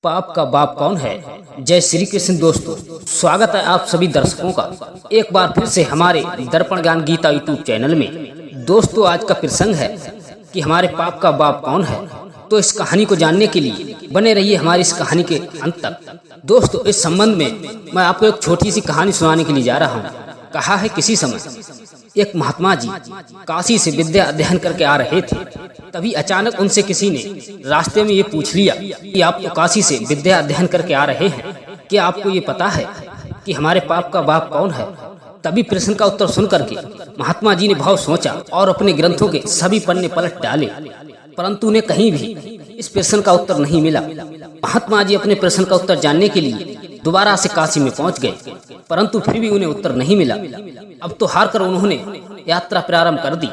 पाप का बाप कौन है। जय श्री कृष्ण। दोस्तों, स्वागत है आप सभी दर्शकों का एक बार फिर से हमारे दर्पण ज्ञान गीता यूट्यूब चैनल में। दोस्तों, आज का प्रसंग है कि हमारे पाप का बाप कौन है। तो इस कहानी को जानने के लिए बने रहिए हमारी इस कहानी के अंत तक। दोस्तों, इस संबंध में मैं आपको एक छोटी सी कहानी सुनाने के लिए जा रहा हूँ। कहा है किसी समय एक महात्मा जी काशी से विद्या अध्ययन करके आ रहे थे। तभी अचानक उनसे किसी ने रास्ते में ये पूछ लिया कि आप तो काशी से विद्या अध्ययन करके आ रहे हैं, क्या आपको ये पता है कि हमारे पाप का बाप कौन है। तभी प्रश्न का उत्तर सुन करके महात्मा जी ने बहुत सोचा और अपने ग्रंथों के सभी पन्ने पलट डाले, परंतु उन्हें कहीं भी इस प्रश्न का उत्तर नहीं मिला। महात्मा जी अपने प्रश्न का उत्तर जानने के लिए दोबारा से काशी में पहुंच गए, परंतु फिर भी उन्हें उत्तर नहीं मिला। अब तो हार कर उन्होंने यात्रा प्रारंभ कर दी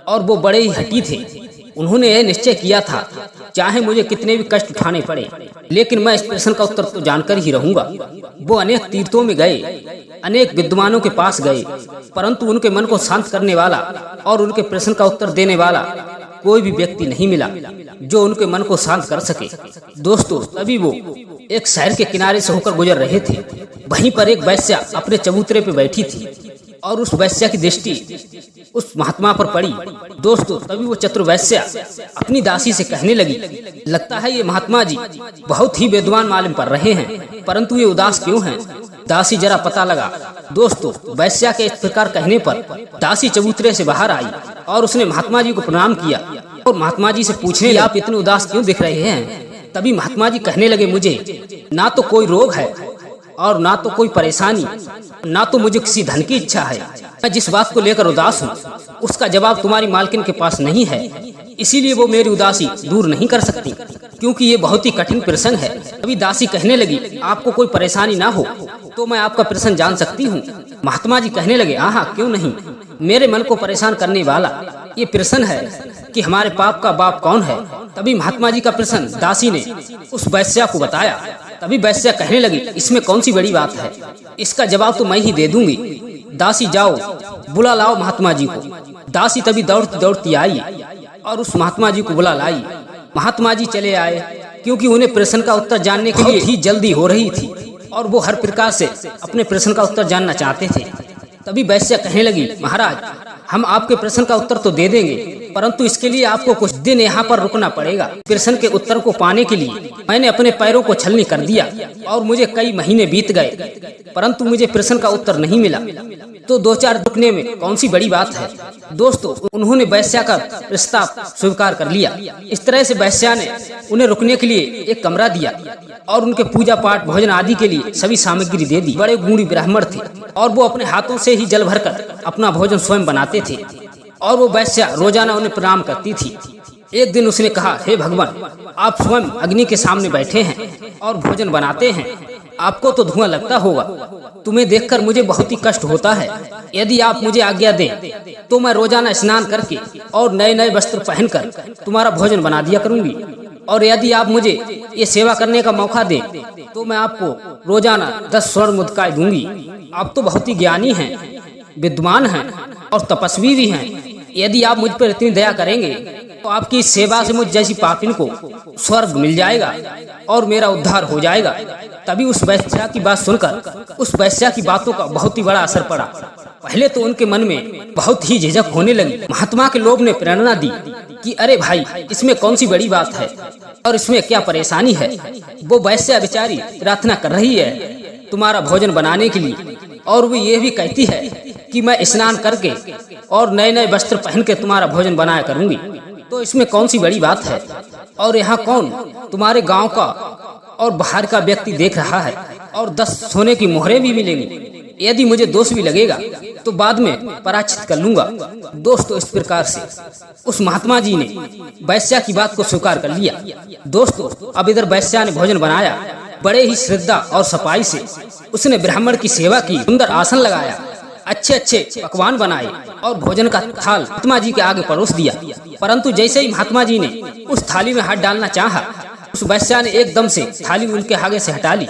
और वो बड़े ही हठी थे। उन्होंने यह निश्चय किया था, चाहे मुझे कितने भी कष्ट उठाने पड़े, लेकिन मैं इस प्रश्न का उत्तर तो जानकर ही रहूंगा। वो अनेक तीर्थों में गए, अनेक विद्वानों के पास गए, परंतु उनके मन को शांत करने वाला और उनके प्रश्न का उत्तर देने वाला कोई भी व्यक्ति नहीं मिला जो उनके मन को शांत कर सके। दोस्तों, तभी वो एक शहर के किनारे से होकर गुजर रहे थे। वहीं पर एक वैश्या अपने चबूतरे पे बैठी थी और उस वैश्या की दृष्टि उस महात्मा पर पड़ी। दोस्तों, तभी वो चतुर वैश्या अपनी दासी से कहने लगी, लगता है ये महात्मा जी बहुत ही विद्वान मालूम पड़ रहे हैं, परंतु ये उदास क्यों हैं। दासी जरा पता लगा। दोस्तों, वैश्या के इस प्रकार कहने पर दासी चबूतरे से बाहर आई और उसने महात्मा जी को प्रणाम किया और महात्मा जी से पूछने आप इतने उदास क्यों दिख रहे हैं। तभी महात्मा जी कहने लगे, मुझे ना तो कोई रोग है और ना तो कोई परेशानी, ना तो मुझे किसी धन की इच्छा है। मैं जिस बात को लेकर उदास हूँ उसका जवाब तुम्हारी मालकिन के पास नहीं है, इसीलिए वो मेरी उदासी दूर नहीं कर सकती, क्योंकि ये बहुत ही कठिन प्रसंग है। अभी दासी कहने लगी, आपको कोई परेशानी ना हो तो मैं आपका प्रश्न जान सकती हूँ। महात्मा जी कहने लगे, हाँ क्यों नहीं, मेरे मन को परेशान करने वाला ये प्रश्न है कि हमारे पाप का बाप कौन है। तभी महात्मा जी का प्रश्न दासी ने उस वैश्या को बताया। तभी वैश्या कहने लगी, इसमें कौन सी बड़ी बात है, इसका जवाब तो मैं ही दे दूंगी। दासी जाओ बुला लाओ महात्मा जी को। दासी तभी दौड़ती दौड़ती आई और उस महात्मा जी को बुला लाई। महात्मा जी चले आए, क्योंकि उन्हें प्रश्न का उत्तर जानने के लिए ही जल्दी हो रही थी और वो हर प्रकार से अपने प्रश्न का उत्तर जानना चाहते थे। तभी वैश्या कहने लगी, महाराज हम आपके प्रश्न का उत्तर तो दे देंगे, परंतु इसके लिए आपको कुछ दिन यहाँ पर रुकना पड़ेगा। प्रश्न के उत्तर को पाने के लिए मैंने अपने पैरों को छलनी कर दिया और मुझे कई महीने बीत गए, परंतु मुझे प्रश्न का उत्तर नहीं मिला, तो 2-4 रुकने में कौन सी बड़ी बात है। दोस्तों, उन्होंने वैश्या का प्रस्ताव स्वीकार कर लिया। इस तरह से वैश्या ने उन्हें रुकने के लिए एक कमरा दिया और उनके पूजा पाठ भोजन आदि के लिए सभी सामग्री दे दी। बड़े गुणी ब्राह्मण थे और वो अपने हाथों से ही जल भरकर अपना भोजन स्वयं बनाते थे और वो वैश्या रोजाना उन्हें प्रणाम करती थी। एक दिन उसने कहा, हे भगवान, आप स्वयं अग्नि के सामने बैठे हैं और भोजन बनाते हैं, आपको तो धुआं लगता होगा, तुम्हें देखकर मुझे बहुत ही कष्ट होता है। यदि आप मुझे आज्ञा दें तो मैं रोजाना स्नान करके और नए नए वस्त्र पहनकर तुम्हारा भोजन बना दिया करूंगी, और यदि आप मुझे ये सेवा करने का मौका दें तो मैं आपको रोजाना 10 स्वर्ण मुद्राएं दूंगी। आप तो बहुत ही ज्ञानी हैं, विद्वान हैं और तपस्वी भी हैं। यदि आप मुझ पर इतनी दया करेंगे तो आपकी इस सेवा से मुझ जैसी पापिन को स्वर्ग मिल जाएगा और मेरा उद्धार हो जाएगा। तभी उस वैश्या की बात सुनकर उस वैश्या की बातों का बहुत ही बड़ा असर पड़ा। पहले तो उनके मन में बहुत ही झिझक होने लगी। महात्मा के लोभ ने प्रेरणा दी कि अरे भाई, इसमें कौन सी बड़ी बात है और इसमें क्या परेशानी है। वो वैश्या बेचारी प्रार्थना कर रही है तुम्हारा भोजन बनाने के लिए, और वो ये भी कहती है कि मैं स्नान करके और नए नए वस्त्र पहन के तुम्हारा भोजन बनाया करूंगी, तो इसमें कौन सी बड़ी बात है। और यहाँ कौन तुम्हारे गांव का और बाहर का व्यक्ति देख रहा है, और 10 सोने की मोहरें भी मिलेंगी। यदि मुझे दोष भी लगेगा तो बाद में पराचित कर लूंगा। दोस्तों, इस प्रकार से उस महात्मा जी ने वैश्या की बात को स्वीकार कर लिया। दोस्तों, अब इधर वैश्या ने भोजन बनाया, बड़े ही श्रद्धा और सफाई से उसने ब्राह्मण की सेवा की, सुंदर आसन लगाया, अच्छे अच्छे पकवान बनाए और भोजन का थाल महात्मा जी के आगे परोस दिया। परंतु जैसे ही महात्मा जी ने उस थाली में हाथ डालना चाहा, उस वैश्या ने एकदम से थाली उनके आगे से हटा ली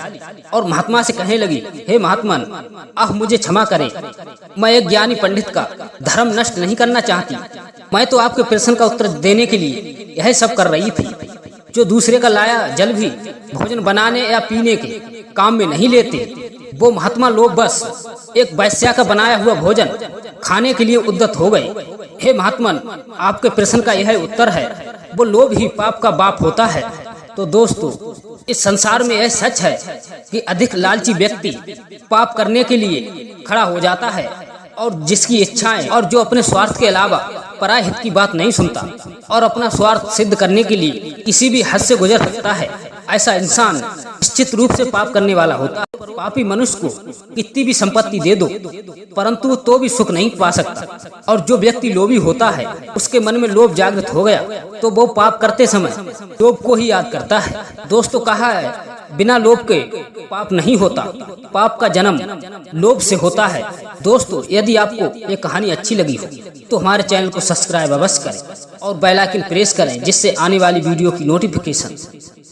और महात्मा से कहने लगी, हे महात्मन, आप मुझे क्षमा करें, मैं एक ज्ञानी पंडित का धर्म नष्ट नहीं करना चाहती, मैं तो आपके प्रश्न का उत्तर देने के लिए यह सब कर रही थी। जो दूसरे का लाया जल भी भोजन बनाने या पीने के काम में नहीं लेते, वो महात्मा लोग बस एक वैश्या का बनाया हुआ भोजन खाने के लिए उद्यत हो गए। हे महात्मन, आपके प्रश्न का यह उत्तर है, वो लोभ ही पाप का बाप होता है। तो दोस्तों, इस संसार में यह सच है कि अधिक लालची व्यक्ति पाप करने के लिए खड़ा हो जाता है, और जिसकी इच्छाएं और जो अपने स्वार्थ के अलावा पराय हित की बात नहीं सुनता और अपना स्वार्थ सिद्ध करने के लिए किसी भी हद से गुजर सकता है, ऐसा इंसान निश्चित रूप से पाप करने वाला होता है। पापी मनुष्य को कितनी भी संपत्ति दे दो, परंतु तो भी सुख नहीं पा सकता। और जो व्यक्ति लोभी होता है, उसके मन में लोभ जागृत हो गया तो वो पाप करते समय लोभ को ही याद करता है। दोस्तों, कहा है बिना लोभ के पाप नहीं होता, पाप का जन्म लोभ से होता है। दोस्तों, यदि आपको ये कहानी अच्छी लगी हो तो हमारे चैनल को सब्सक्राइब अवश्य करें और बेल आइकन प्रेस करें, जिससे आने वाली वीडियो की नोटिफिकेशन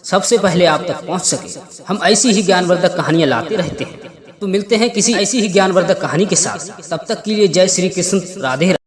सबसे पहले आप तक पहुंच सके। हम ऐसी ही ज्ञानवर्धक कहानियां लाते रहते हैं। तो मिलते हैं किसी ऐसी ही ज्ञानवर्धक कहानी के साथ। तब तक के लिए जय श्री कृष्ण, राधे राधे।